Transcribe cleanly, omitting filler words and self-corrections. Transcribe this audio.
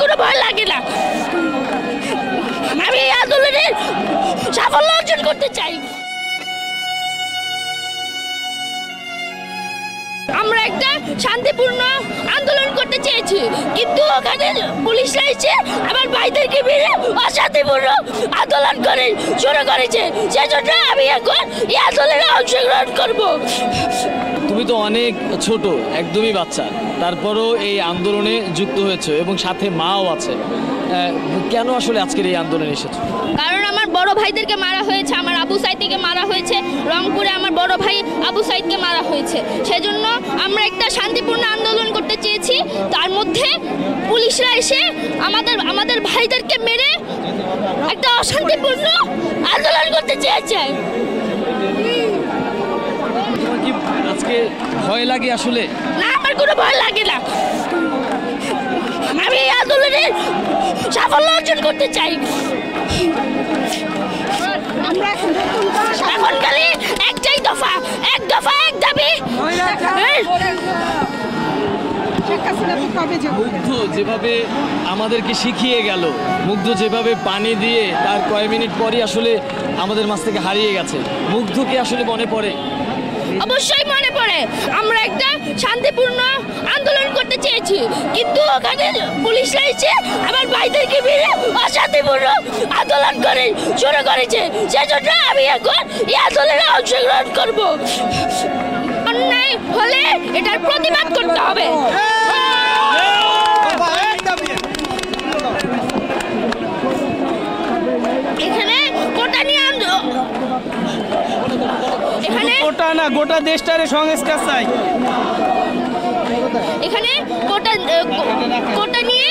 কোনো ভয় লাগে না। আমি এই আন্দোলনের সাফল্য অর্জন করতে চাই। আমরা একটা শান্তিপূর্ণ আন্দোলন করতে চেয়েছি, কিন্তু ওখানে পুলিশরা এসে আমার ভাইদেরকে মেরে অশান্তিপূর্ণ আন্দোলন করে শুরু করেছে। সেজন্য আমি এখন এই আন্দোলনে অংশগ্রহণ করব। তুমি তো অনেক ছোট, একদমই বাচ্চা, তারপরও এই আন্দোলনে যুক্ত হয়েছে এবং সাথে মাও আছে। কেন আসলে আজকের এই আন্দোলনে এসেছো? কারণ আমার বড় ভাইদেরকে মারা হয়েছে, আমার আবু সাইদকে মারা হয়েছে, রংপুরে আমার বড় ভাই আবু সাইদকে মারা হয়েছে। সেজন্য আমরা একটা শান্তিপূর্ণ আন্দোলন করতে চেয়েছি। তার মধ্যে পুলিশরা এসে আমাদের ভাইদেরকে মেরে একটা অশান্তিপূর্ণ আন্দোলন করতে চেয়েছে। কি আজকে ভয় লাগে আসলে? না, আমার কোনো ভয় লাগে না। আমি এই আন্দোলনের সাফল্য অর্জন করতে চাই। এখন খালি একটাই দফা, এক দফা এক দাবি। মুগ্ধ যেভাবে আমাদেরকে শিখিয়ে গেল, মুগ্ধ যেভাবে পানি দিয়ে তার কয়েক মিনিট পরই আসলে আমাদের মাঝ থেকে হারিয়ে গেছে, মুগ্ধকে আসলে মনে পড়ে? অবশ্যই মনে পড়ে। আমরা একটা শান্তিপূর্ণ আন্দোলন করতে চেয়েছি, কিন্তু ওখানে পুলিশরা এসে আমার ভাইদেরকে মেরে অশান্তিপূর্ণ আন্দোলন করে শুরু করেছে। সেজন্য আমি এখন এই আন্দোলনে অংশগ্রহণ করব। অন্যায় হলে এটার প্রতিবাদ করতে হবে। এখানে কোটা নিয়ে এখানে কোটা না, গোটা দেশটারে সংস্কার চাই। এখানে কোটা নিয়ে